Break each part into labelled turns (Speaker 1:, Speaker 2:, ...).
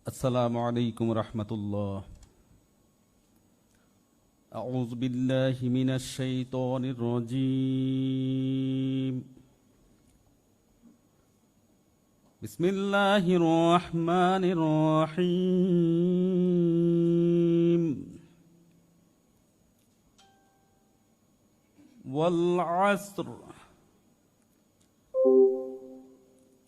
Speaker 1: السلام عليكم ورحمة الله. أعوذ بالله من الشيطان الرجيم. بسم الله الرحمن الرحيم. والعصر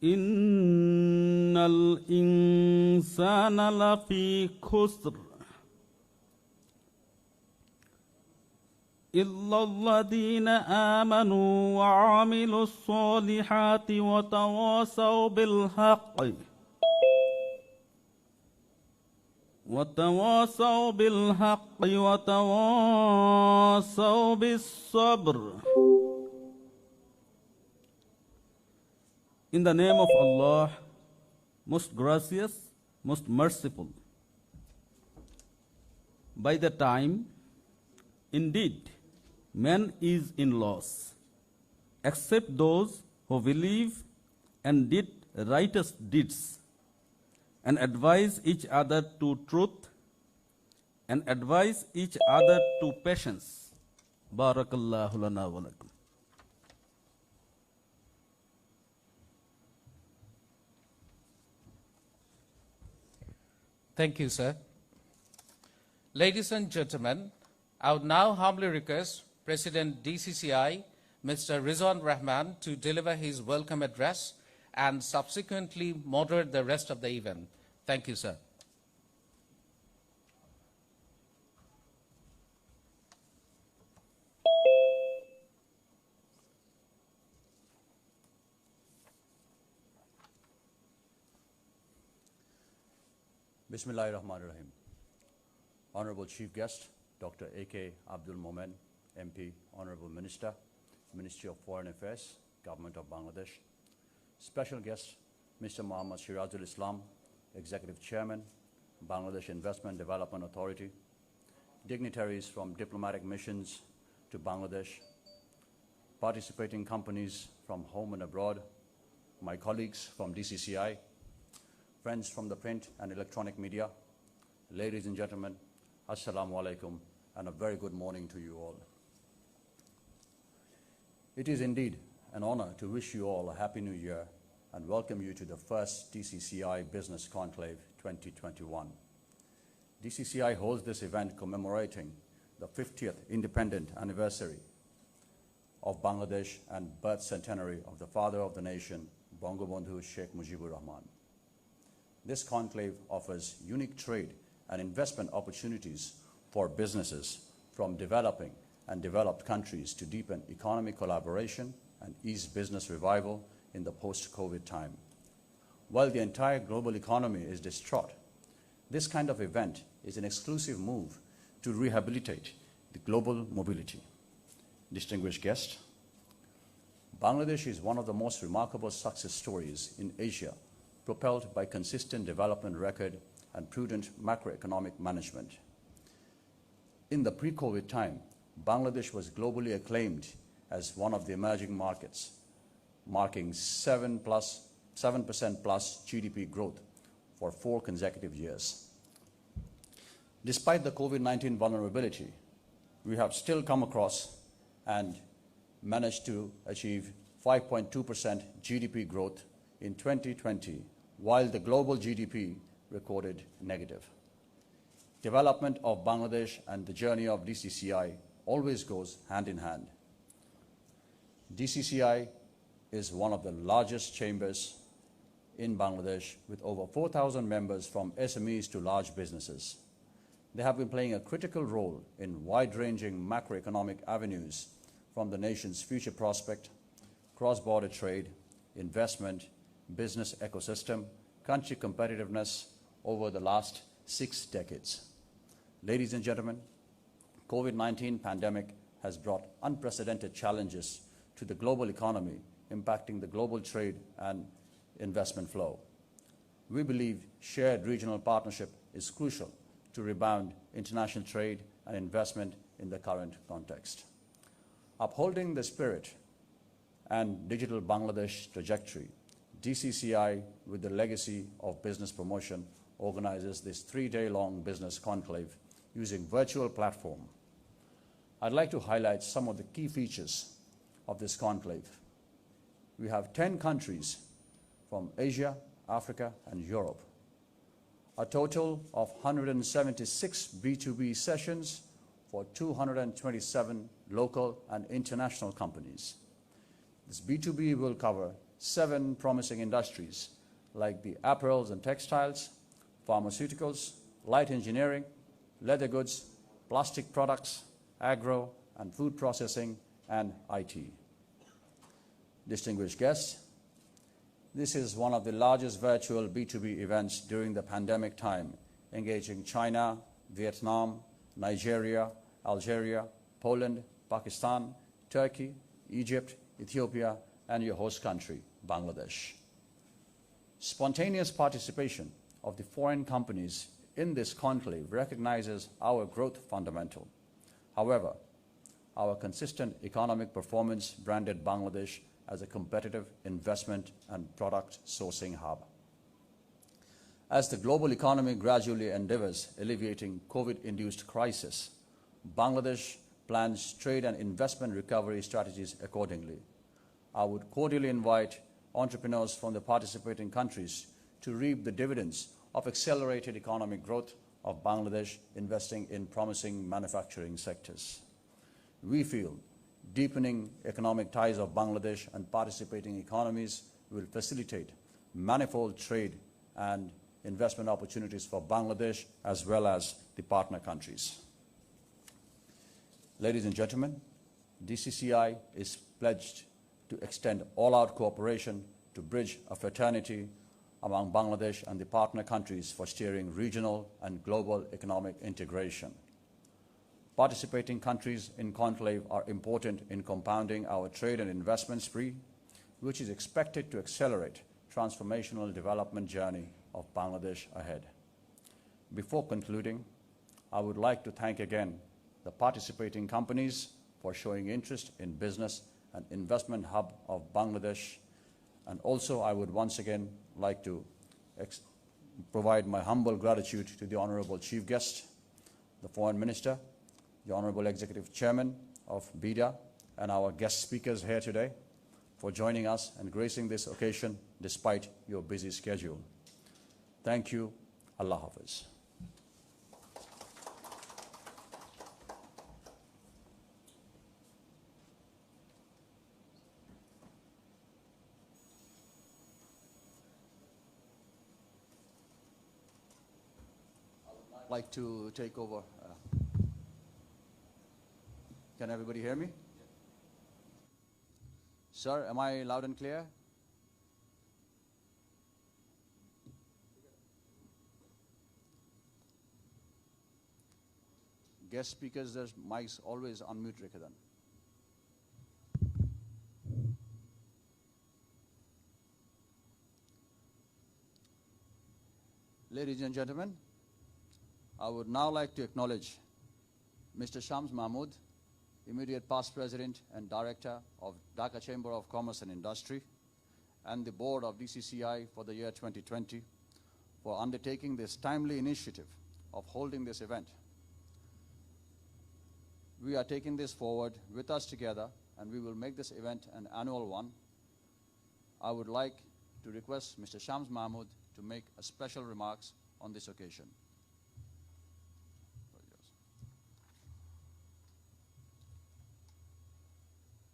Speaker 1: إن الإنسان لفي خسر إلا الذين آمنوا وعملوا الصالحات وتواصوا بالحق وتواصوا بالصبر. In the name of Allah, most gracious, most merciful. By the time, indeed, man is in loss, except those who believe and did righteous deeds, and advise each other to truth, and advise each other to patience. Barakallahu lana wa lakum.
Speaker 2: Thank you, sir. Ladies and gentlemen, I would now humbly request President DCCI, Mr. Rizwan Rahman, to deliver his welcome address and subsequently moderate the rest of the event. Thank you, sir.
Speaker 3: Bismillahirrahmanirrahim. Honorable Chief Guest, Dr. A.K. Abdul Momen, MP, Honorable Minister, Ministry of Foreign Affairs, Government of Bangladesh. Special guest, Mr. Muhammad Sirazul Islam, Executive Chairman, Bangladesh Investment Development Authority. Dignitaries from diplomatic missions to Bangladesh. Participating companies from home and abroad. My colleagues from DCCI. Friends from the print and electronic media, ladies and gentlemen, Assalamu alaikum, and a very good morning to you all. It is indeed an honor to wish you all a Happy New Year and welcome you to the first DCCI Business Conclave 2021. DCCI holds this event commemorating the 50th independent anniversary of Bangladesh and birth centenary of the father of the nation, Bangabandhu Sheikh Mujibur Rahman. This conclave offers unique trade and investment opportunities for businesses from developing and developed countries to deepen economic collaboration and ease business revival in the post-COVID time. While the entire global economy is distraught, this kind of event is an exclusive move to rehabilitate the global mobility. Distinguished guests, Bangladesh is one of the most remarkable success stories in Asia, propelled by consistent development record and prudent macroeconomic management. In the pre-COVID time, Bangladesh was globally acclaimed as one of the emerging markets, marking 7% plus GDP growth for 4 consecutive years. Despite the COVID-19 vulnerability, we have still come across and managed to achieve 5.2% GDP growth in 2020, while the global GDP recorded negative. Development of Bangladesh and the journey of DCCI always goes hand in hand. DCCI is one of the largest chambers in Bangladesh with over 4,000 members from SMEs to large businesses. They have been playing a critical role in wide-ranging macroeconomic avenues from the nation's future prospect, cross-border trade, investment, business ecosystem, country competitiveness over the last 6 decades. Ladies and gentlemen, COVID-19 pandemic has brought unprecedented challenges to the global economy, impacting the global trade and investment flow. We believe shared regional partnership is crucial to rebound international trade and investment in the current context. Upholding the spirit and digital Bangladesh trajectory, DCCI, with the legacy of business promotion, organizes this 3-day-long business conclave using virtual platform. I'd like to highlight some of the key features of this conclave. We have 10 countries from Asia, Africa, and Europe. A total of 176 B2B sessions for 227 local and international companies. This B2B will cover 7 promising industries like the apparels and textiles, pharmaceuticals, light engineering, leather goods, plastic products, agro and food processing, and IT. Distinguished guests, this is one of the largest virtual B2B events during the pandemic time, engaging China, Vietnam, Nigeria, Algeria, Poland, Pakistan, Turkey, Egypt, Ethiopia, and your host country, Bangladesh. Spontaneous participation of the foreign companies in this conclave recognizes our growth fundamental. However, our consistent economic performance branded Bangladesh as a competitive investment and product sourcing hub. As the global economy gradually endeavors alleviating COVID-induced crisis, Bangladesh plans trade and investment recovery strategies accordingly. I would cordially invite entrepreneurs from the participating countries to reap the dividends of accelerated economic growth of Bangladesh investing in promising manufacturing sectors. We feel deepening economic ties of Bangladesh and participating economies will facilitate manifold trade and investment opportunities for Bangladesh as well as the partner countries. Ladies and gentlemen, DCCI is pledged to extend all-out cooperation to bridge a fraternity among Bangladesh and the partner countries for steering regional and global economic integration. Participating countries in conclave are important in compounding our trade and investment spree, which is expected to accelerate transformational development journey of Bangladesh ahead. Before concluding, I would like to thank again the participating companies for showing interest in business and investment hub of Bangladesh. And also I would once again like to provide my humble gratitude to the Honorable Chief Guest, the Foreign Minister, the Honorable Executive Chairman of BIDA, and our guest speakers here today for joining us and gracing this occasion despite your busy schedule. Thank you. Allah Hafiz. I'd like to take over. Can everybody hear me? Sir, am I loud and clear? Guest speakers, there's mics always unmute Rikadan. Ladies and gentlemen, I would now like to acknowledge Mr. Shams Mahmood, immediate past president and director of Dhaka Chamber of Commerce and Industry, and the board of DCCI for the year 2020 for undertaking this timely initiative of holding this event. We are taking this forward with us together, and we will make this event an annual one. I would like to request Mr. Shams Mahmood to make a special remarks on this occasion.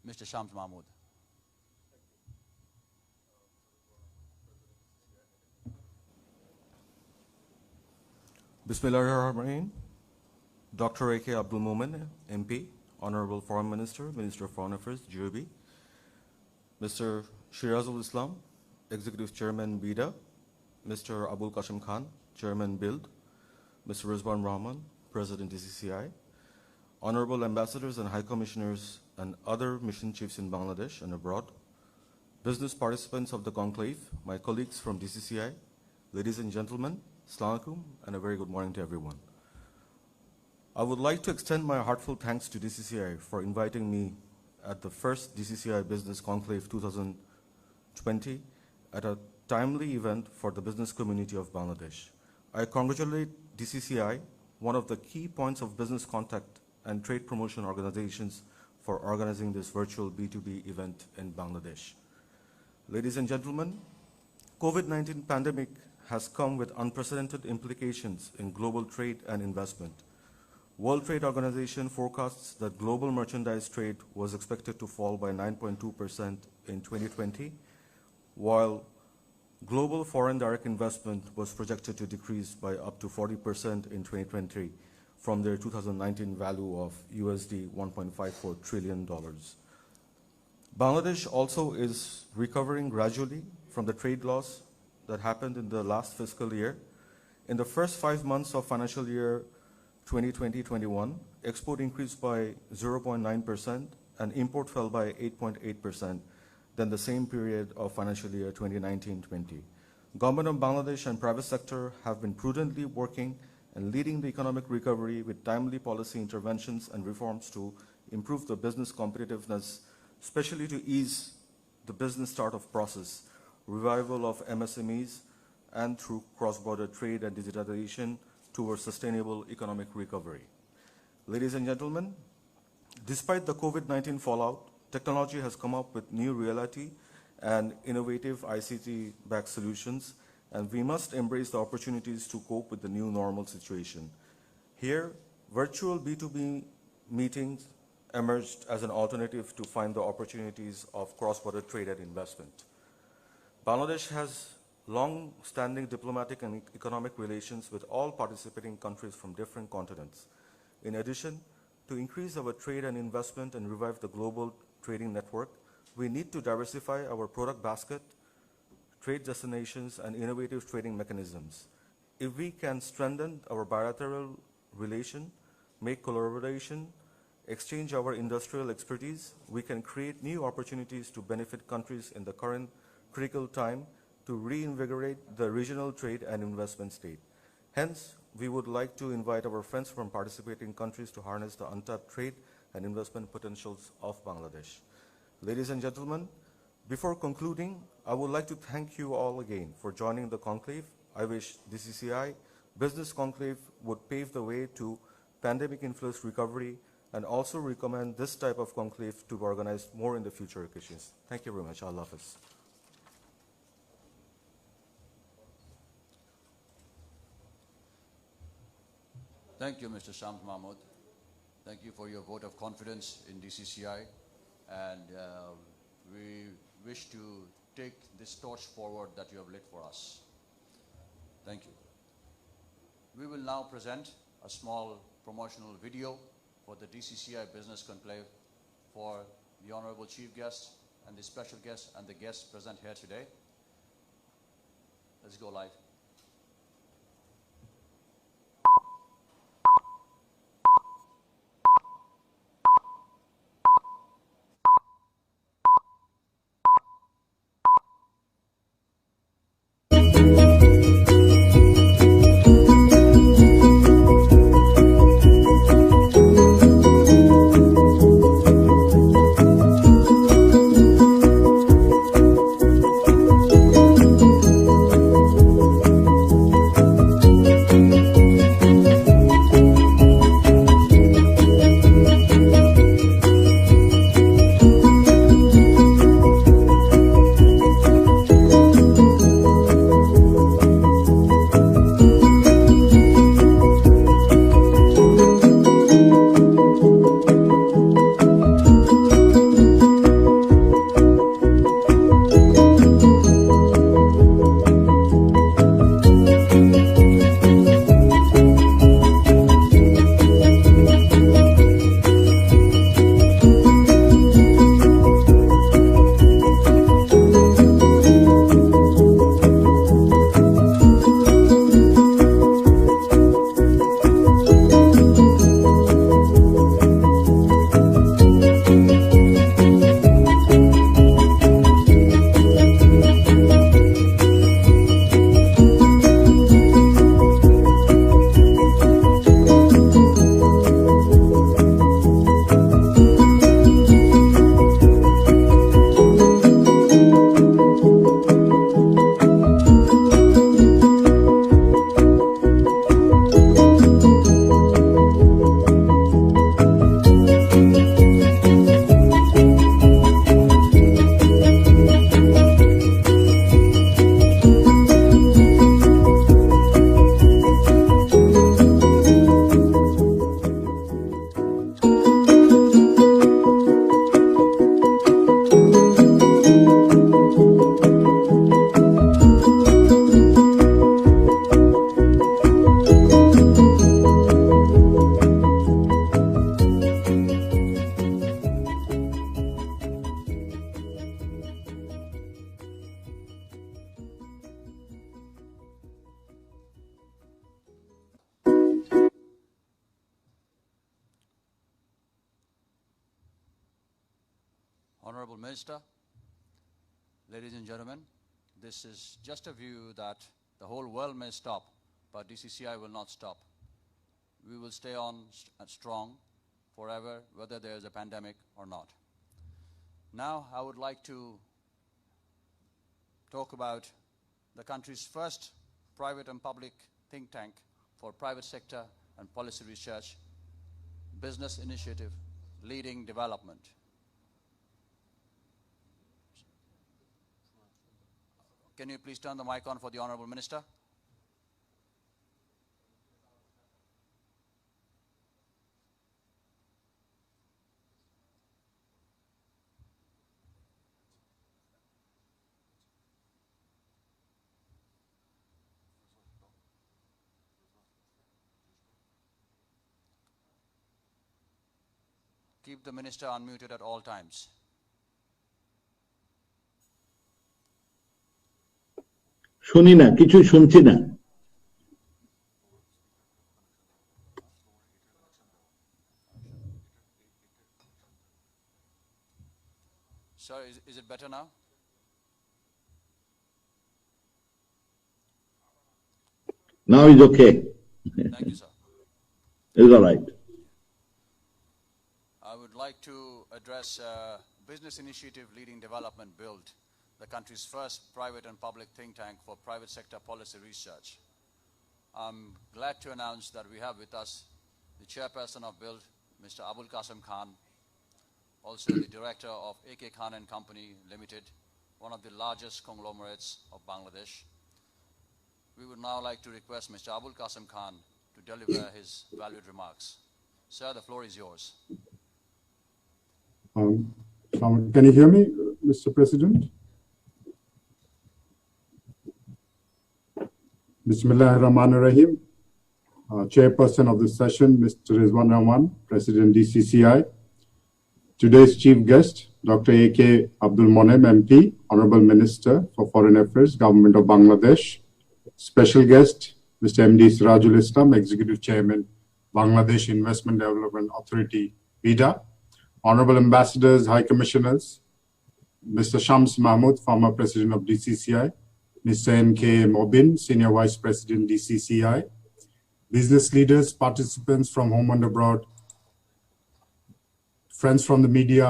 Speaker 3: Mr. Shams Mahmood.
Speaker 4: Bismillahirrahmanirrahim. Dr. A.K. Abdul Momen, MP, Honorable Foreign Minister, Minister of Foreign Affairs, GOB. Mr. Sirazul Islam, Executive Chairman, BIDA. Mr. Abul Qasim Khan, Chairman, BILD. Mr. Rizwan Rahman, President, DCCI. Honorable Ambassadors and High Commissioners and other mission chiefs in Bangladesh and abroad, business participants of the conclave, my colleagues from DCCI, ladies and gentlemen, Assalamu alaikum, and a very good morning to everyone. I would like to extend my heartfelt thanks to DCCI for inviting me at the first DCCI Business Conclave 2020 at a timely event for the business community of Bangladesh. I congratulate DCCI, one of the key points of business contact and trade promotion organizations, for organizing this virtual B2B event in Bangladesh. Ladies and gentlemen, COVID-19 pandemic has come with unprecedented implications in global trade and investment. World Trade Organization forecasts that global merchandise trade was expected to fall by 9.2% in 2020, while global foreign direct investment was projected to decrease by up to 40% in 2020 from their 2019 value of USD $1.54 trillion. Bangladesh also is recovering gradually from the trade loss that happened in the last fiscal year. In the first 5 months of financial year 2020-21, export increased by 0.9% and import fell by 8.8% than the same period of financial year 2019-20. Government of Bangladesh and private sector have been prudently working and leading the economic recovery with timely policy interventions and reforms to improve the business competitiveness, especially to ease the business startup process, revival of MSMEs, and through cross-border trade and digitalization towards sustainable economic recovery. Ladies and gentlemen, despite the COVID-19 fallout, technology has come up with new reality and innovative ICT-backed solutions, and we must embrace the opportunities to cope with the new normal situation. Here, virtual B2B meetings emerged as an alternative to find the opportunities of cross-border trade and investment. Bangladesh has long-standing diplomatic and economic relations with all participating countries from different continents. In addition, to increase our trade and investment and revive the global trading network, we need to diversify our product basket, trade destinations, and innovative trading mechanisms. If we can strengthen our bilateral relation, make collaboration, exchange our industrial expertise, we can create new opportunities to benefit countries in the current critical time to reinvigorate the regional trade and investment state. Hence, we would like to invite our friends from participating countries to harness the untapped trade and investment potentials of Bangladesh. Ladies and gentlemen, before concluding, I would like to thank you all again for joining the conclave. I wish DCCI Business Conclave would pave the way to pandemic-influenced recovery, and also recommend this type of conclave to be organized more in the future occasions. Thank you very much. Allah Hafiz.
Speaker 3: Thank you, Mr. Shams Mahmood. Thank you for your vote of confidence in DCCI, and we wish to take this torch forward that you have lit for us. Thank you. We will now present a small promotional video for the DCCI Business Conclave for the Honorable Chief Guest and the special guests and the guests present here today. Let's go live. Honorable Minister, ladies and gentlemen, this is just a view that the whole world may stop, but DCCI will not stop. We will stay on strong forever, whether there is a pandemic or not. Now, I would like to talk about the country's first private and public think tank for private sector and policy research, business initiative, leading development. Can you please turn the mic on for the Honorable Minister? Keep the minister unmuted at all times.
Speaker 5: শুনি না, কিছু শুনছি না।
Speaker 3: Sir, is it better now?
Speaker 5: Now is okay.
Speaker 3: Thank you, sir.
Speaker 5: It's all right.
Speaker 3: I would like to address business initiative leading development BUILD, the country's first private and public think tank for private sector policy research. I'm glad to announce that we have with us the chairperson of BUILD, Mr. Abul Qasim Khan, also the director of AK Khan and Company Limited, one of the largest conglomerates of Bangladesh. We would now like to request Mr. Abul Qasim Khan to deliver his valued remarks. Sir, the floor is yours.
Speaker 6: Can you hear me, Mr. President? Bismillahirrahmanirrahim. Chairperson of this session, Mr. Rizwan Rahman, President DCCI. Today's chief guest, Dr. A.K. Abdul Monem, MP, Honorable Minister for Foreign Affairs, Government of Bangladesh. Special guest, Mr. M.D. Sirazul Islam, Executive Chairman, Bangladesh Investment Development Authority, BIDA. Honorable Ambassadors, High Commissioners, Mr. Shams Mahmood, former President of DCCI, Mr. N.K. Momen, Senior Vice President, DCCI, business leaders, participants from home and abroad, friends from the media,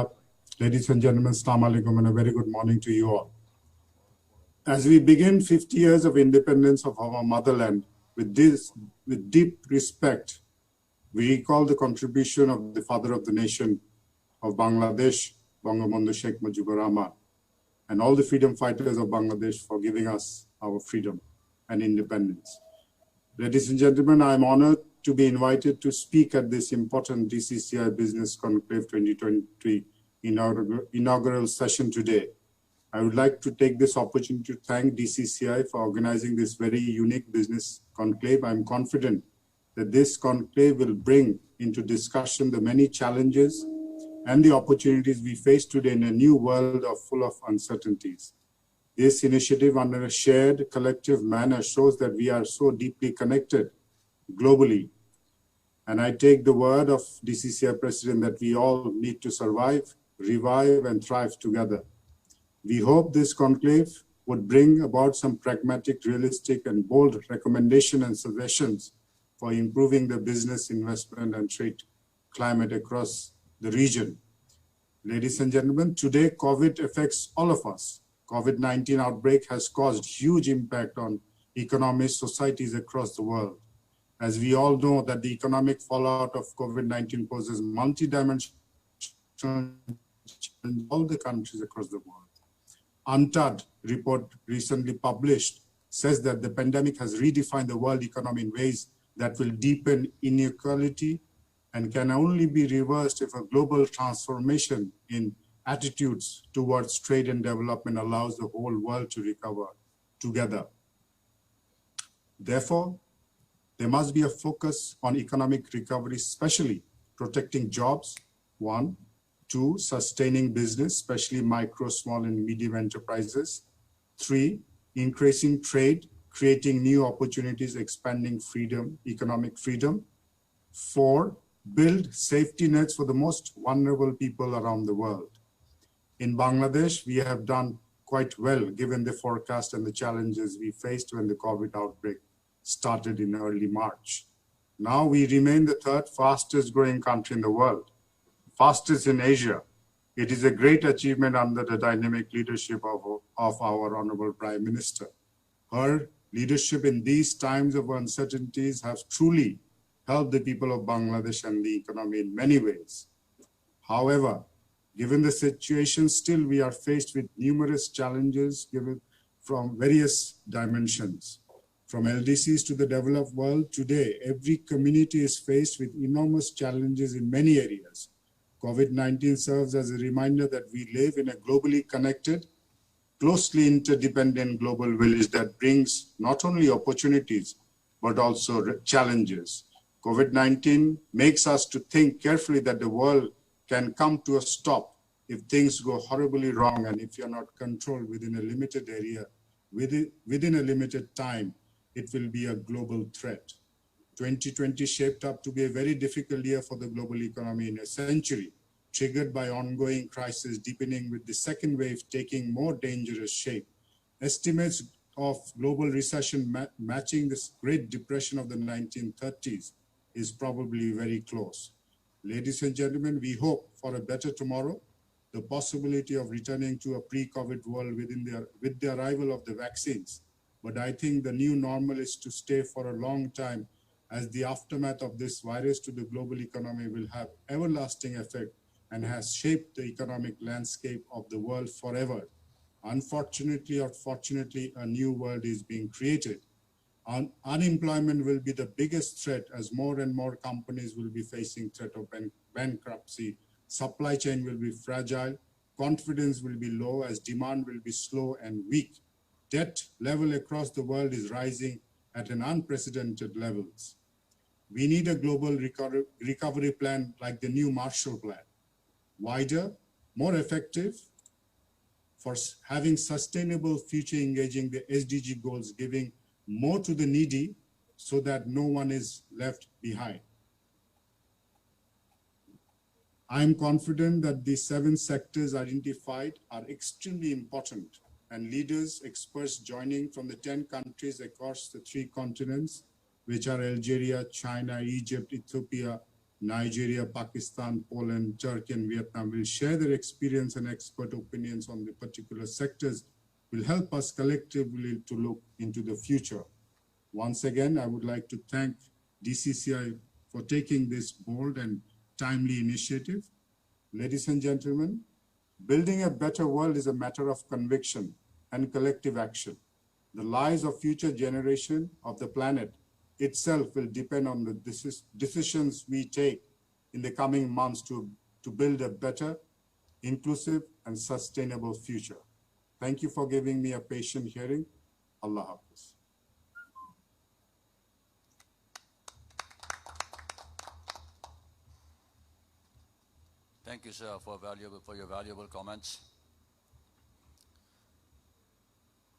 Speaker 6: ladies and gentlemen, Assalamu alaikum, and a very good morning to you all. As we begin 50 years of independence of our motherland, with deep respect, we recall the contribution of the father of the nation of Bangladesh, Bangabandhu Sheikh Mujibur Rahman, and all the freedom fighters of Bangladesh for giving us our freedom and independence. Ladies and gentlemen, I am honored to be invited to speak at this important DCCI Business Conclave 2023 inaugural session today. I would like to take this opportunity to thank DCCI for organizing this very unique business conclave. I'm confident that this conclave will bring into discussion the many challenges and the opportunities we face today in a new world full of uncertainties. This initiative under a shared collective manner shows that we are so deeply connected globally. And I take the word of DCCI President that we all need to survive, revive, and thrive together. We hope this conclave would bring about some pragmatic, realistic, and bold recommendations and suggestions for improving the business, investment, and trade climate across the region. Ladies and gentlemen, today COVID affects all of us. COVID-19 outbreak has caused huge impact on economies, societies across the world. As we all know that the economic fallout of COVID-19 poses multi-dimensional in all the countries across the world. UNCTAD report recently published says that the pandemic has redefined the world economy in ways that will deepen inequality and can only be reversed if a global transformation in attitudes towards trade and development allows the whole world to recover together. Therefore, there must be a focus on economic recovery, especially protecting jobs, 1, 2, sustaining business, especially micro, small, and medium enterprises, 3, increasing trade, creating new opportunities, expanding freedom, economic freedom, 4, build safety nets for the most vulnerable people around the world. In Bangladesh, we have done quite well given the forecast and the challenges we faced when the COVID outbreak started in early March. Now we remain the third fastest growing country in the world, fastest in Asia. It is a great achievement under the dynamic leadership of our Honorable Prime Minister. Her leadership in these times of uncertainties has truly helped the people of Bangladesh and the economy in many ways. However, given the situation, still we are faced with numerous challenges given from various dimensions. From LDCs to the developed world, today every community is faced with enormous challenges in many areas. COVID-19 serves as a reminder that we live in a globally connected, closely interdependent global village that brings not only opportunities, but also challenges. COVID-19 makes us to think carefully that the world can come to a stop if things go horribly wrong and if you're not controlled within a limited area, within a limited time, it will be a global threat. 2020 shaped up to be a very difficult year for the global economy in a century, triggered by ongoing crisis deepening with the second wave taking more dangerous shape. Estimates of global recession matching this Great Depression of the 1930s is probably very close. Ladies and gentlemen, we hope for a better tomorrow, the possibility of returning to a pre-COVID world with the arrival of the vaccines. But I think the new normal is to stay for a long time, as the aftermath of this virus to the global economy will have everlasting effect and has shaped the economic landscape of the world forever. Unfortunately or fortunately, a new world is being created. Unemployment will be the biggest threat as more and more companies will be facing threat of bankruptcy. Supply chain will be fragile. Confidence will be low as demand will be slow and weak. Debt level across the world is rising at an unprecedented levels. We need a global recovery plan like the new Marshall Plan, wider, more effective for having sustainable future, engaging the SDG goals, giving more to the needy so that no one is left behind. I am confident that the 7 sectors identified are extremely important, and leaders, experts joining from the 10 countries across the 3 continents, which are Algeria, China, Egypt, Ethiopia, Nigeria, Pakistan, Poland, Turkey, and Vietnam, will share their experience and expert opinions on the particular sectors, will help us collectively to look into the future. Once again, I would like to thank DCCI for taking this bold and timely initiative. Ladies and gentlemen, building a better world is a matter of conviction and collective action. The lives of future generations of the planet itself will depend on the decisions we take in the coming months to build a better, inclusive, and sustainable future. Thank you for giving me a patient hearing. Allah Hafiz.
Speaker 3: Thank you, sir, for your valuable comments.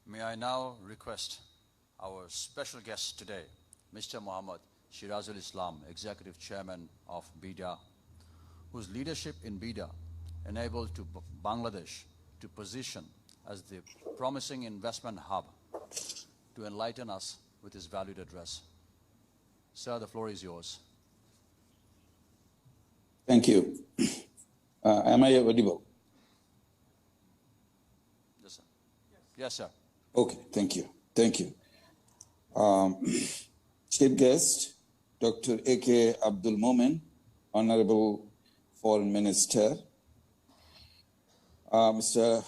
Speaker 3: May I now request our special guest today, Mr. Muhammad Sirazul Islam, Executive Chairman of BIDA, whose leadership in BIDA enabled Bangladesh to position as the promising investment hub, to enlighten us with his valued address. Sir, the floor is yours.
Speaker 7: Thank you. Am I audible?
Speaker 3: Yes, sir. Yes, sir.
Speaker 7: Okay, thank you. Thank you. Chief guest, Dr. A.K. Abdul Momen, Honorable Foreign Minister, Mr.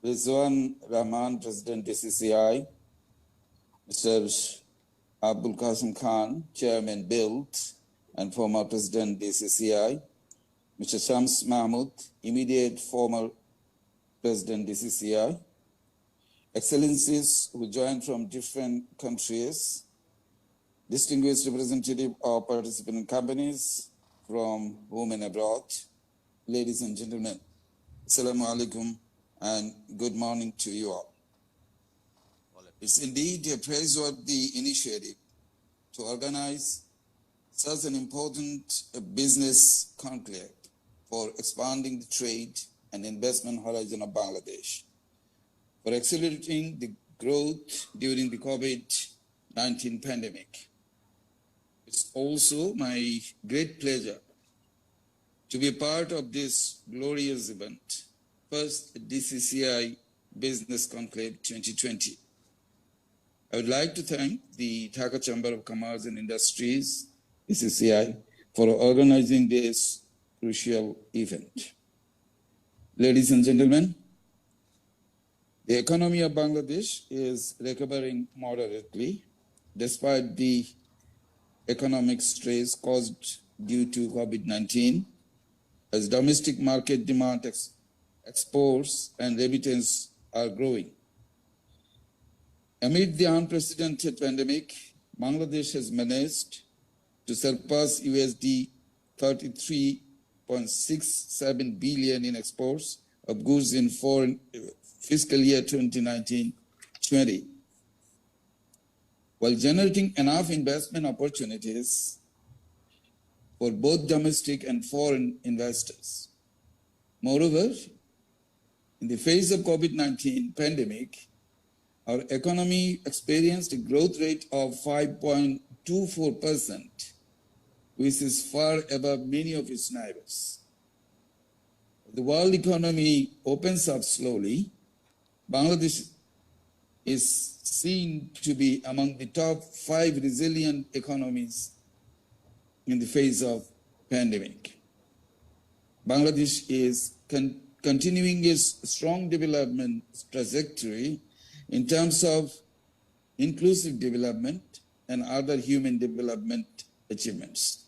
Speaker 7: Rizwan Rahman, President DCCI, Mr. Abdul Qasim Khan, Chairman BILD and former President DCCI, Mr. Shams Mahmood, immediate former President DCCI, Excellencies who joined from different countries, distinguished representative of participating companies from home and abroad, ladies and gentlemen, Assalamu alaikum and good morning to you all. It's indeed a praiseworthy initiative to organize such an important business conclave for expanding the trade and investment horizon of Bangladesh, for accelerating the growth during the COVID-19 pandemic. It's also my great pleasure to be a part of this glorious event, first DCCI Business Conclave 2020. I would like to thank the Dhaka Chamber of Commerce and Industries, DCCI, for organizing this crucial event. Ladies and gentlemen, the economy of Bangladesh is recovering moderately despite the economic stress caused due to COVID-19, as domestic market demand, exports, and remittance are growing. Amid the unprecedented pandemic, Bangladesh has managed to surpass USD 33.67 billion in exports of goods in foreign fiscal year 2019-20, while generating enough investment opportunities for both domestic and foreign investors. Moreover, in the face of COVID-19 pandemic, our economy experienced a growth rate of 5.24%, which is far above many of its neighbors. The world economy opens up slowly. Bangladesh is seen to be among the top 5 resilient economies in the face of pandemic. Bangladesh is continuing its strong development trajectory in terms of inclusive development and other human development achievements.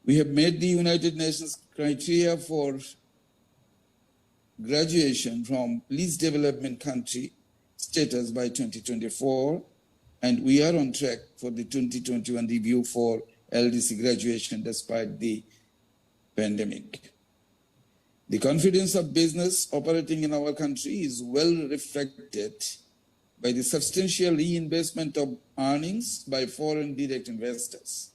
Speaker 7: We have met the United Nations criteria for graduation from least development country status by 2024, and we are on track for the 2021 review for LDC graduation despite the pandemic. The confidence of business operating in our country is well reflected by the substantial reinvestment of earnings by foreign direct investors,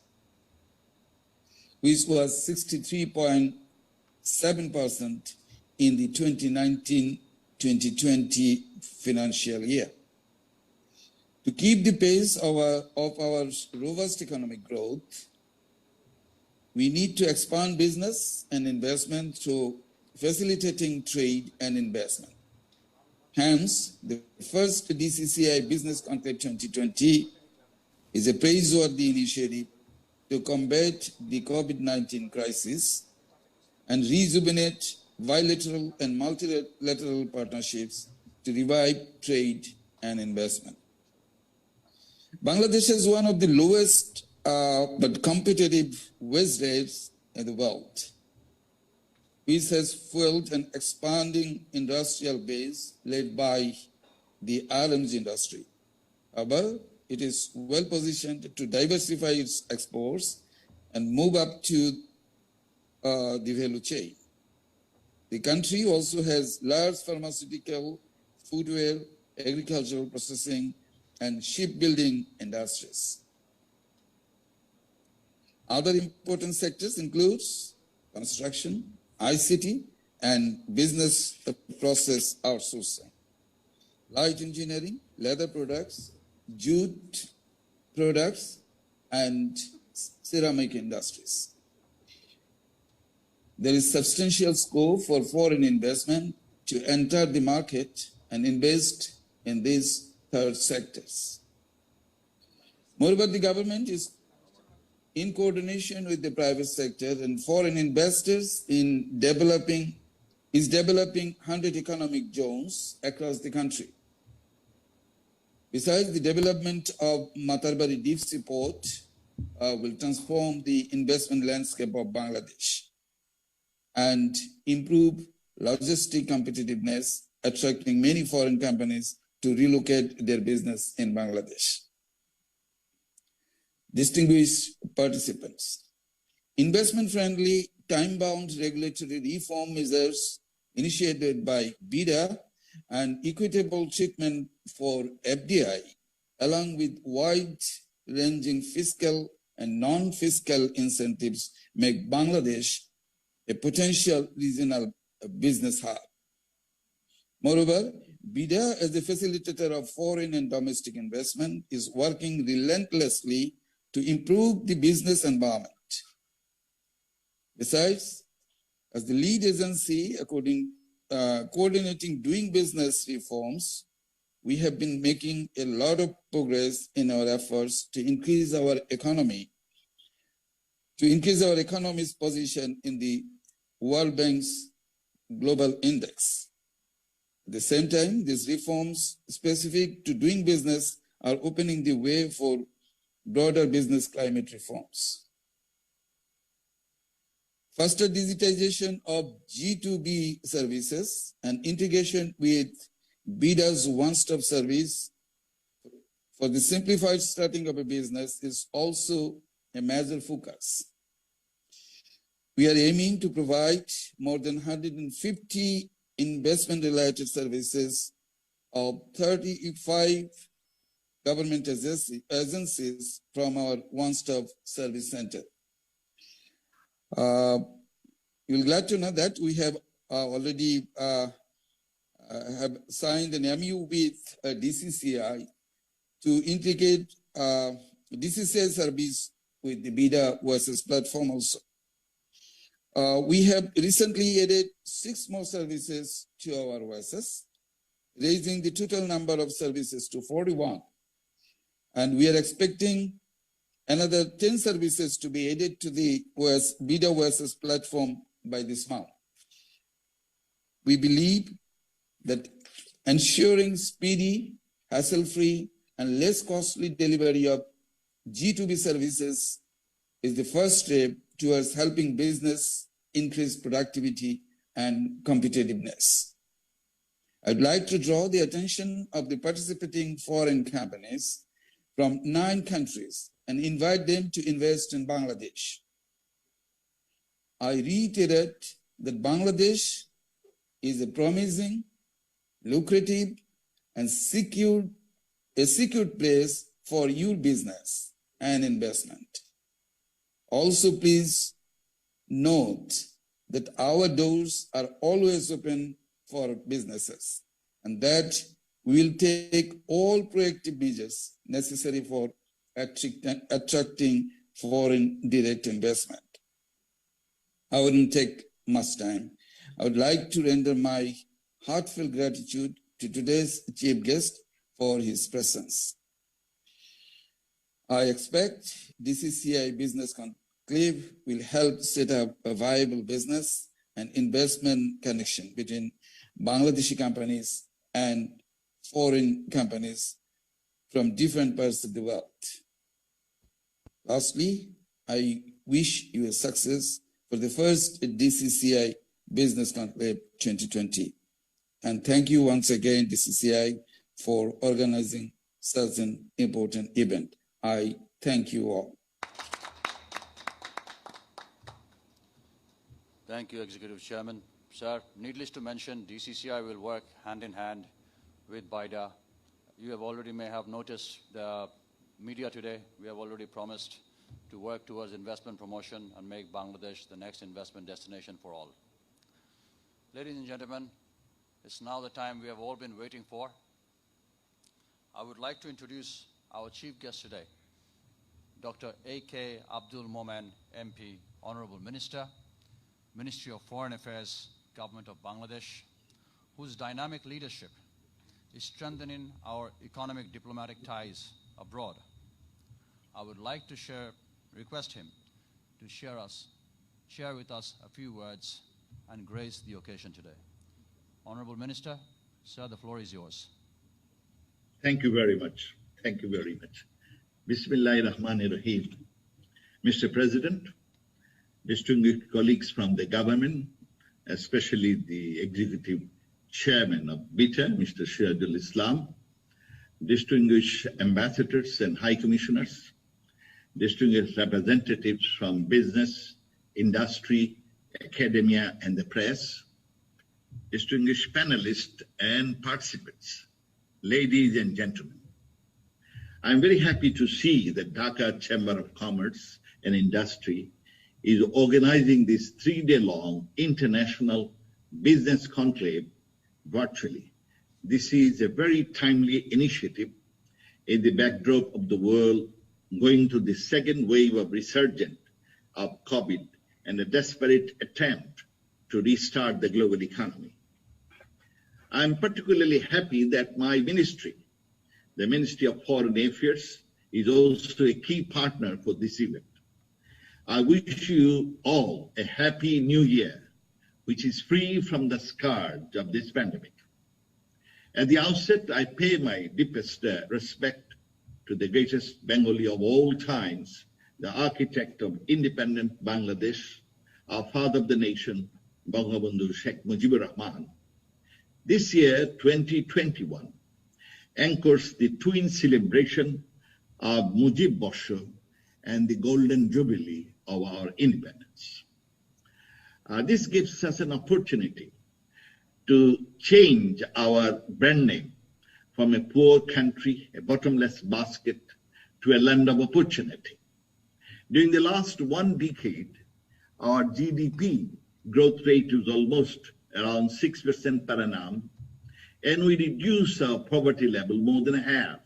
Speaker 7: which was 63.7% in the 2019-2020 financial year. To keep the pace of our robust economic growth, we need to expand business and investment through facilitating trade and investment. Hence, the first DCCI Business Conclave 2020 is a praiseworthy initiative to combat the COVID-19 crisis and rejuvenate bilateral and multilateral partnerships to revive trade and investment. Bangladesh has one of the lowest but competitive wage rates in the world, which has fueled an expanding industrial base led by the LNG industry. However, it is well positioned to diversify its exports and move up to the value chain. The country also has large pharmaceutical, foodware, agricultural processing, and shipbuilding industries. Other important sectors include construction, ICT, and business process outsourcing, light engineering, leather products, jute products, and ceramic industries. There is substantial scope for foreign investment to enter the market and invest in these third sectors. Moreover, the government is in coordination with the private sector and foreign investors developing 100 economic zones across the country. Besides, the development of Matarbari Deep Sea Port will transform the investment landscape of Bangladesh and improve logistic competitiveness, attracting many foreign companies to relocate their business in Bangladesh. Distinguished participants, investment-friendly, time-bound regulatory reform measures initiated by BIDA and equitable treatment for FDI, along with wide-ranging fiscal and non-fiscal incentives, make Bangladesh a potential regional business hub. Moreover, BIDA, as the facilitator of foreign and domestic investment, is working relentlessly to improve the business environment. Besides, as the lead agency coordinating doing business reforms, we have been making a lot of progress in our efforts to increase our economy's position in the World Bank's Global Index. At the same time, these reforms specific to doing business are opening the way for broader business climate reforms. Faster digitization of G2B services and integration with BIDA's one-stop service for the simplified starting of a business is also a major focus. We are aiming to provide more than 150 investment-related services of 35 government agencies from our one-stop service center. You're glad to know that we have already have signed an MOU with DCCI to integrate DCCI service with the BIDA Voices platform also. We have recently added 6 more services to our Voices, raising the total number of services to 41. And we are expecting another 10 services to be added to the BIDA Voices platform by this month. We believe that ensuring speedy, hassle-free, and less costly delivery of G2B services is the first step towards helping business increase productivity and competitiveness. I'd like to draw the attention of the participating foreign companies from 9 countries and invite them to invest in Bangladesh. I reiterate that Bangladesh is a promising, lucrative, and secure place for your business and investment. Also, please note that our doors are always open for businesses and that we will take all proactive measures necessary for attracting foreign direct investment. I wouldn't take much time. I would like to render my heartfelt gratitude to today's chief guest for his presence. I expect DCCI Business Conclave will help set up a viable business and investment connection between Bangladeshi companies and foreign companies from different parts of the world. Lastly, I wish you a success for the first DCCI Business Conclave 2020. And thank you once again, DCCI, for organizing such an important event. I thank you all.
Speaker 3: Thank you, Executive Chairman. Sir, needless to mention, DCCI will work hand in hand with BIDA. You have already may have noticed the media today. We have already promised to work towards investment promotion and make Bangladesh the next investment destination for all. Ladies and gentlemen, it's now the time we have all been waiting for. I would like to introduce our chief guest today, Dr. A.K. Abdul Momen, MP, Honorable Minister, Ministry of Foreign Affairs, Government of Bangladesh, whose dynamic leadership is strengthening our economic diplomatic ties abroad. I would like to request him to share with us a few words and grace the occasion today. Honorable Minister, sir, the floor is yours.
Speaker 5: Thank you very much. Thank you very much. Bismillahirrahmanirrahim. Mr. President, distinguished colleagues from the government, especially the Executive Chairman of BIDA, Mr. Sirazul Islam, distinguished ambassadors and high commissioners, distinguished representatives from business, industry, academia, and the press, distinguished panelists and participants, ladies and gentlemen. I'm very happy to see that Dhaka Chamber of Commerce and Industry is organizing this 3-day-long international business conclave virtually. This is a very timely initiative in the backdrop of the world going through the second wave of resurgence of COVID and a desperate attempt to restart the global economy. I'm particularly happy that my ministry, the Ministry of Foreign Affairs, is also a key partner for this event. I wish you all a happy new year, which is free from the scourge of this pandemic. At the outset, I pay my deepest respect to the greatest Bengali of all times, the architect of independent Bangladesh, our father of the nation, Bangabandhu Sheikh Mujibur Rahman. This year, 2021, anchors the twin celebration of Mujib Barsha and the Golden Jubilee of our independence. This gives us an opportunity to change our brand name from a poor country, a bottomless basket, to a land of opportunity. During the last 1 decade, our GDP growth rate is almost around 6% per annum, and we reduced our poverty level more than half.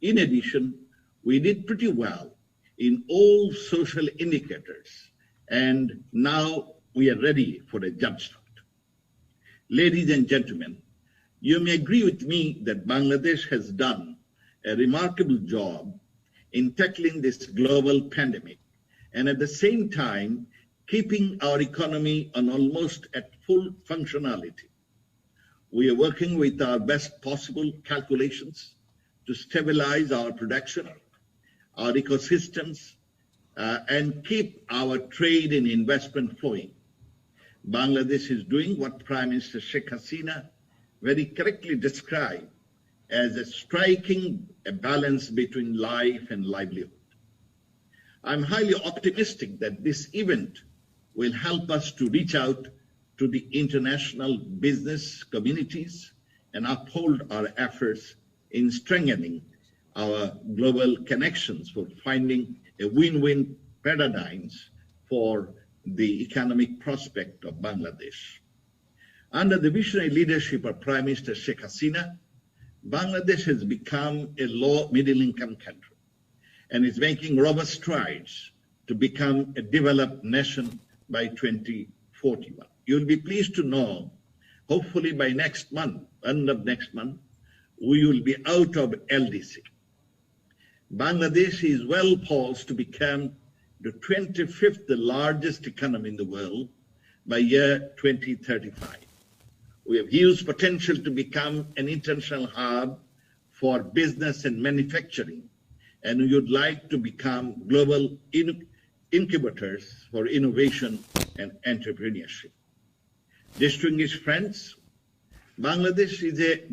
Speaker 5: In addition, we did pretty well in all social indicators, and now we are ready for a jump start. Ladies and gentlemen, you may agree with me that Bangladesh has done a remarkable job in tackling this global pandemic, and at the same time, keeping our economy on almost at full functionality. We are working with our best possible calculations to stabilize our production, our ecosystems, and keep our trade and investment flowing. Bangladesh is doing what Prime Minister Sheikh Hasina very correctly described as striking a balance between life and livelihood. I'm highly optimistic that this event will help us to reach out to the international business communities and uphold our efforts in strengthening our global connections for finding a win-win paradigms for the economic prospect of Bangladesh. Under the visionary leadership of Prime Minister Sheikh Hasina, Bangladesh has become a low middle-income country and is making robust strides to become a developed nation by 2041. You'll be pleased to know, hopefully by next month, end of next month, we will be out of LDC. Bangladesh is well poised to become the 25th largest economy in the world by year 2035. We have huge potential to become an international hub for business and manufacturing, and we would like to become global incubators for innovation and entrepreneurship. Distinguished friends, Bangladesh is a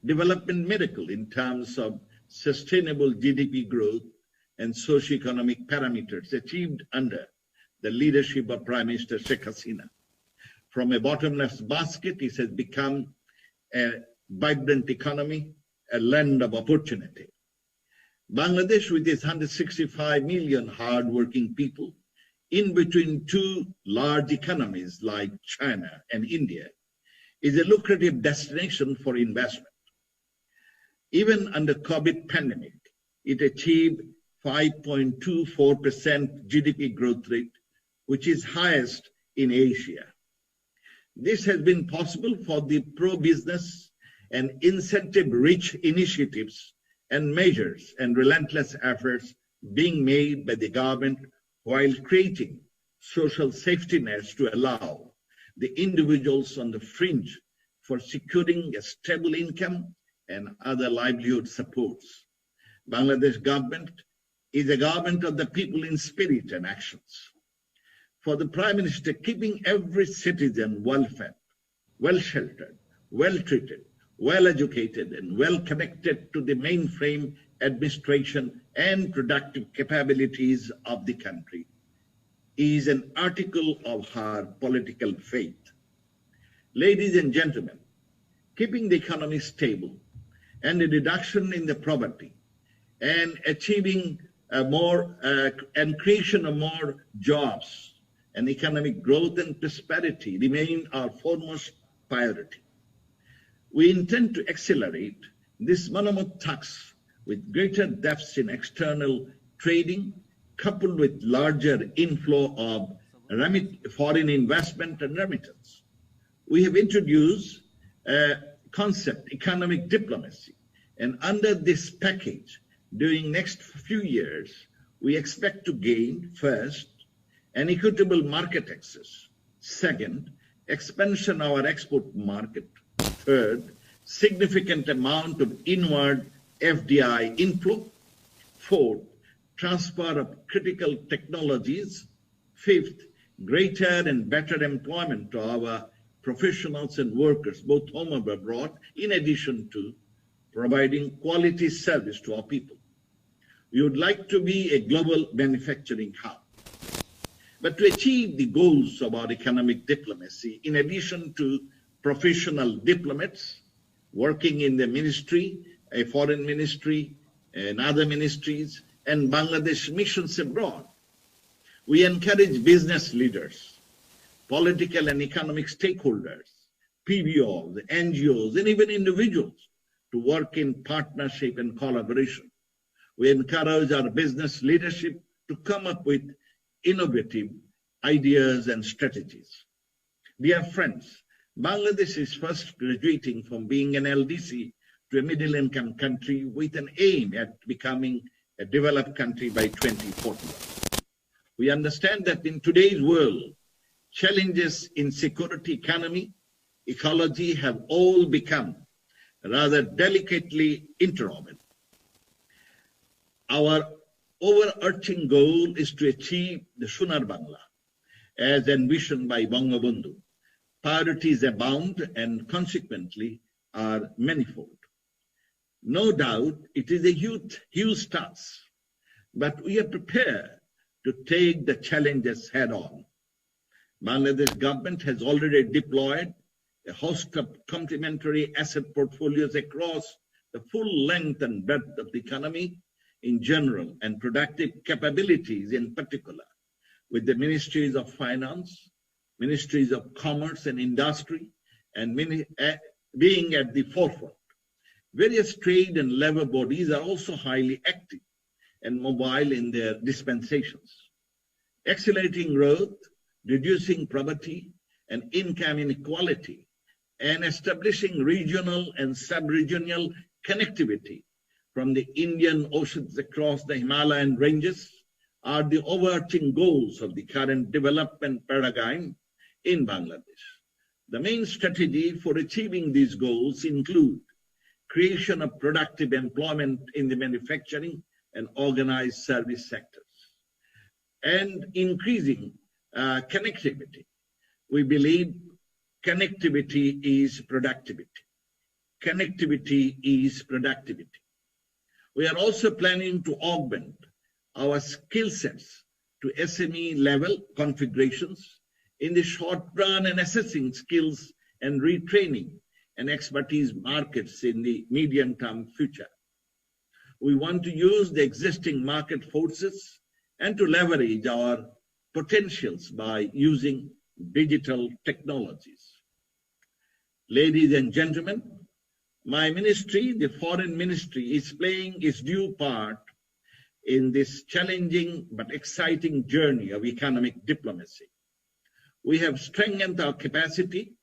Speaker 5: development miracle in terms of sustainable GDP growth and socio-economic parameters achieved under the leadership of Prime Minister Sheikh Hasina. From a bottomless basket, it has become a vibrant economy, a land of opportunity. Bangladesh, with its 165 million hard-working people, in between two large economies like China and India, is a lucrative destination for investment. Even under COVID pandemic, it achieved 5.24% GDP growth rate, which is highest in Asia. This has been possible for the pro-business and incentive-rich initiatives and measures and relentless efforts being made by the government while creating social safety nets to allow the individuals on the fringe for securing a stable income and other livelihood supports. Bangladesh government is a government of the people in spirit and actions. For the Prime Minister, keeping every citizen well-fed, well-sheltered, well-treated, well-educated, and well-connected to the mainframe administration and productive capabilities of the country is an article of her political faith. Ladies and gentlemen, keeping the economy stable and a reduction in the poverty and achieving and creation of more jobs and economic growth and prosperity remain our foremost priority. We intend to accelerate this monomoth task with greater depths in external trading, coupled with larger inflow of foreign investment and remittance. We have introduced a concept, economic diplomacy, and under this package, during next few years, we expect to gain, first, an equitable market access. Second, expansion of our export market. Third, significant amount of inward FDI inflow. Fourth, transfer of critical technologies. Fifth, greater and better employment of our professionals and workers, both home and abroad, in addition to providing quality service to our people. We would like to be a global manufacturing hub. But to achieve the goals of our economic diplomacy, in addition to professional diplomats working in the ministry, a foreign ministry, and other ministries, and Bangladesh missions abroad, we encourage business leaders, political and economic stakeholders, PBOs, NGOs, and even individuals to work in partnership and collaboration. We encourage our business leadership to come up with innovative ideas and strategies. Dear friends, Bangladesh is first graduating from being an LDC to a middle-income country with an aim at becoming a developed country by 2040. We understand that in today's world, challenges in security, economy, ecology have all become rather delicately interwoven. Our overarching goal is to achieve the Sonar Bangla, as envisioned by Bangabandhu. Priorities abound and consequently are manifold. No doubt it is a huge task, but we are prepared to take the challenges head on. Bangladesh government has already deployed a host of complementary asset portfolios across the full length and breadth of the economy in general and productive capabilities in particular, with the Ministries of Finance, Ministries of Commerce and Industry, and being at the forefront. Various trade and labor bodies are also highly active and mobile in their dispensations. Accelerating growth, reducing poverty and income inequality, and establishing regional and sub-regional connectivity from the Indian Oceans across the Himalayan ranges are the overarching goals of the current development paradigm in Bangladesh. The main strategy for achieving these goals include creation of productive employment in the manufacturing and organized service sectors, and increasing connectivity. We believe connectivity is productivity. Connectivity is productivity. We are also planning to augment our skill sets to SME level configurations in the short run and assessing skills and retraining and expertise markets in the medium-term future. We want to use the existing market forces and to leverage our potentials by using digital technologies. Ladies and gentlemen, my ministry, the Foreign Ministry, is playing its due part in this challenging but exciting journey of economic diplomacy. We have strengthened our capacity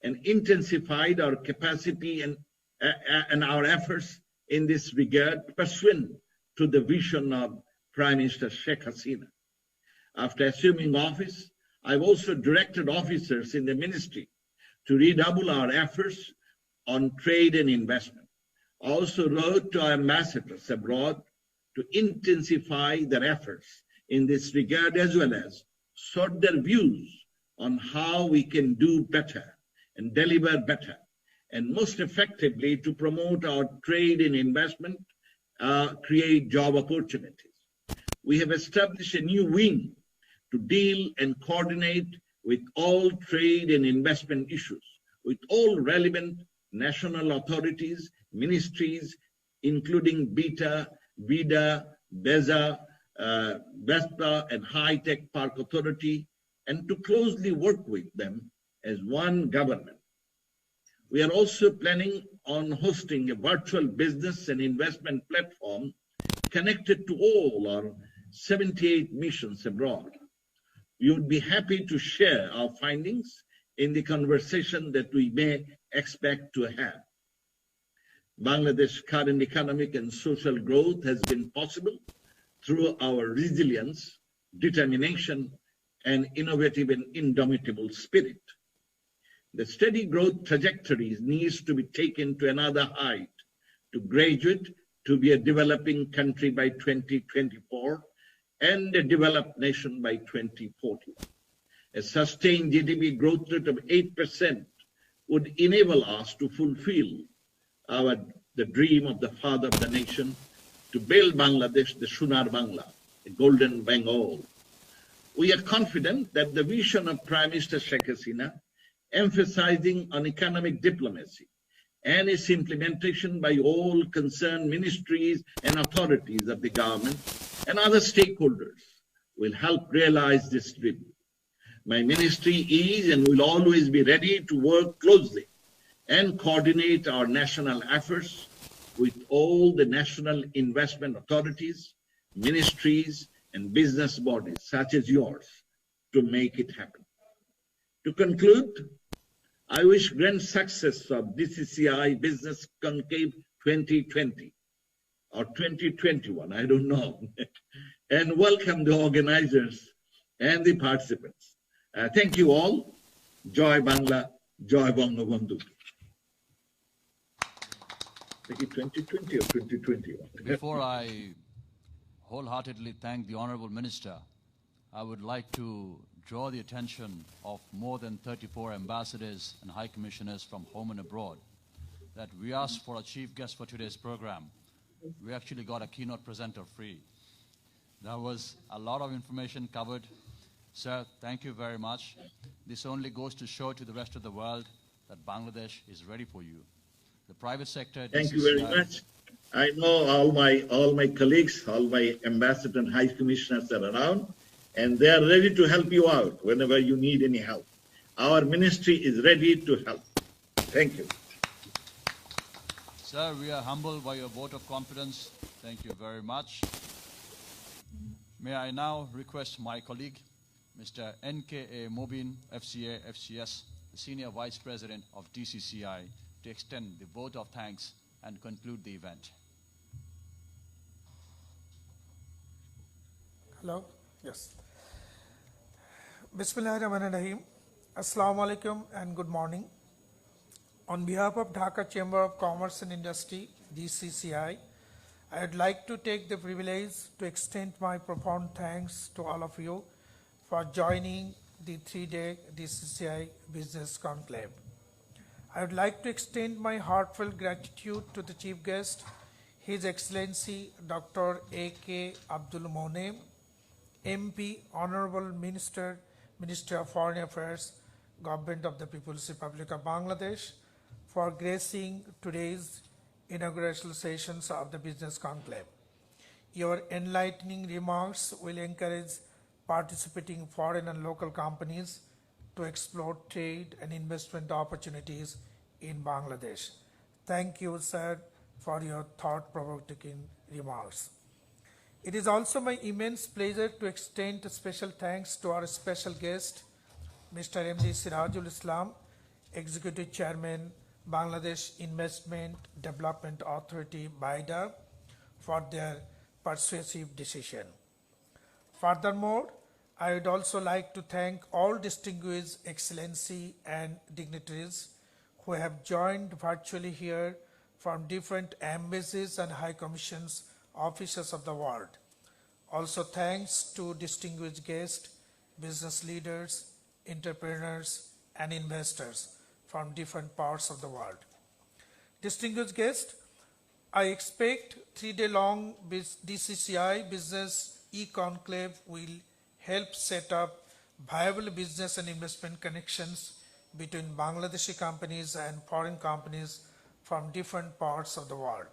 Speaker 5: and intensified our capacity and our efforts in this regard, pursuant to the vision of Prime Minister Sheikh Hasina. After assuming office, I've also directed officers in the ministry to redouble our efforts on trade and investment. I also wrote to our ambassadors abroad to intensify their efforts in this regard, as well as sought their views on how we can do better and deliver better, and most effectively to promote our trade and investment, create job opportunities. We have established a new wing to deal and coordinate with all trade and investment issues, with all relevant national authorities, ministries, including BIDA, BESA, BESTA, and High Tech Park Authority, and to closely work with them as one government. We are also planning on hosting a virtual business and investment platform connected to all our 78 missions abroad. We would be happy to share our findings in the conversation that we may expect to have. Bangladesh's current economic and social growth has been possible through our resilience, determination, and innovative and indomitable spirit. The steady growth trajectory needs to be taken to another height to graduate to be a developing country by 2024 and a developed nation by 2040. A sustained GDP growth rate of 8% would enable us to fulfill the dream of the father of the nation to build Bangladesh, the Sunar Bangla, the golden Bengal. We are confident that the vision of Prime Minister Sheikh Hasina, emphasizing on economic diplomacy and its implementation by all concerned ministries and authorities of the government and other stakeholders, will help realize this dream. My ministry is and will always be ready to work closely and coordinate our national efforts with all the national investment authorities, ministries, and business bodies such as yours to make it happen. To conclude, I wish grand success of DCCI Business Conclave 2020 or 2021, I don't know, and welcome the organizers and the participants. Thank you all. Joy Bangla, Joy Bangabandhu. 2020 or 2021?
Speaker 8: Before I wholeheartedly thank the Honorable Minister, I would like to draw the attention of more than 34 ambassadors and high commissioners from home and abroad that we asked for a chief guest for today's program. We actually got a keynote presenter free. There was a lot of information covered. Sir, thank you very much. This only goes to show to the rest of the world that Bangladesh is ready for you. The private sector...
Speaker 5: Thank you very much. I know all my colleagues, all my ambassadors and high commissioners are around, and they are ready to help you out whenever you need any help. Our ministry is ready to help. Thank you.
Speaker 8: Sir, we are humbled by your vote of confidence. Thank you very much. May I now request my colleague, Mr. N.K.A. Momen, FCA, FCS, the Senior Vice President of DCCI, to extend the vote of thanks and conclude the event.
Speaker 9: Hello? Yes. Bismillahirrahmanirrahim. Assalamu alaikum and good morning. On behalf of Dhaka Chamber of Commerce and Industry, DCCI, I would like to take the privilege to extend my profound thanks to all of you for joining the 3-day DCCI Business Conclave. I would like to extend my heartfelt gratitude to the Chief Guest, His Excellency Dr. A.K. Abdul Monem, MP, Honorable Minister, Minister of Foreign Affairs, Government of the People's Republic of Bangladesh, for gracing today's inaugural sessions of the Business Conclave. Your enlightening remarks will encourage participating foreign and local companies to explore trade and investment opportunities in Bangladesh. Thank you, sir, for your thought-provoking remarks. It is also my immense pleasure to extend a special thanks to our special guest, Mr. M.D. Sirazul Islam, Executive Chairman, Bangladesh Investment Development Authority, BIDA, for their persuasive decision. Furthermore, I would also like to thank all distinguished excellency and dignitaries who have joined virtually here from different embassies and high commissions, offices of the world. Also thanks to distinguished guests, business leaders, entrepreneurs, and investors from different parts of the world. Distinguished guests, I expect 3-day-long DCCI Business E-Conclave will help set up viable business and investment connections between Bangladeshi companies and foreign companies from different parts of the world.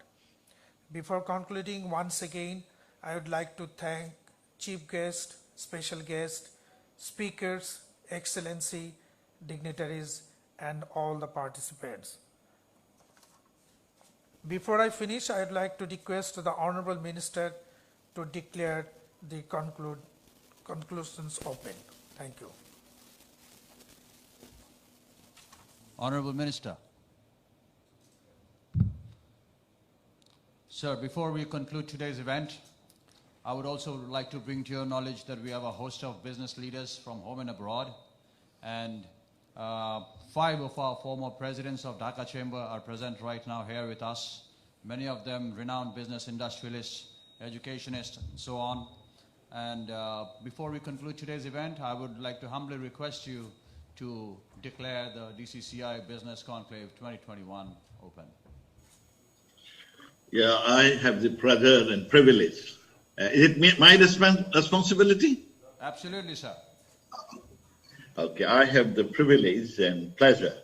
Speaker 9: Before concluding, once again, I would like to thank Chief Guest, Special Guest, speakers, excellency, dignitaries, and all the participants. Before I finish, I would like to request the Honorable Minister to declare the conclusions open. Thank you.
Speaker 8: Honorable Minister. Sir, before we conclude today's event, I would also like to bring to your knowledge that we have a host of business leaders from home and abroad, and 5 of our former presidents of Dhaka Chamber are present right now here with us, many of them renowned business industrialists, educationists, and so on. And before we conclude today's event, I would like to humbly request you to declare the DCCI Business Conclave 2021 open.
Speaker 5: Yeah, I have the pleasure and privilege. Is it my responsibility?
Speaker 8: Absolutely, sir.
Speaker 5: Okay, I have the privilege and pleasure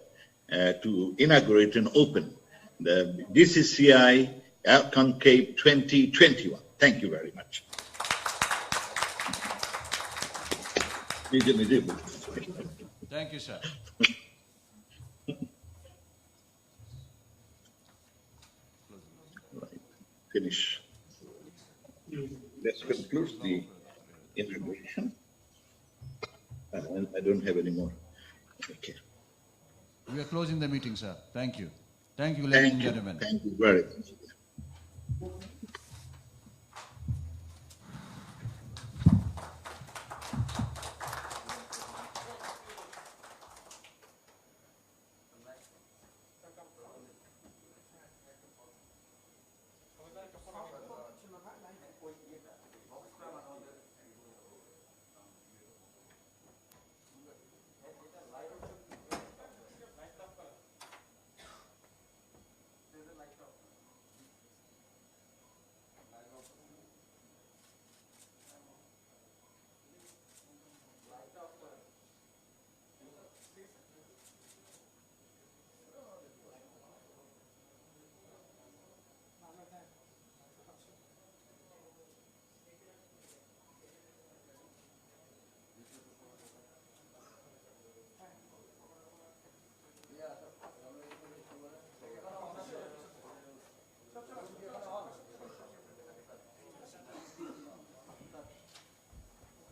Speaker 5: to inaugurate and open the DCCI Conclave 2021. Thank you very much.
Speaker 8: Thank you, sir.
Speaker 5: Right. Finish. Let's conclude the inauguration. I don't have any more. Okay.
Speaker 8: We are closing the meeting, sir. Thank you. Thank you, ladies and gentlemen.
Speaker 5: Thank you very much.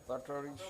Speaker 7: Batteries.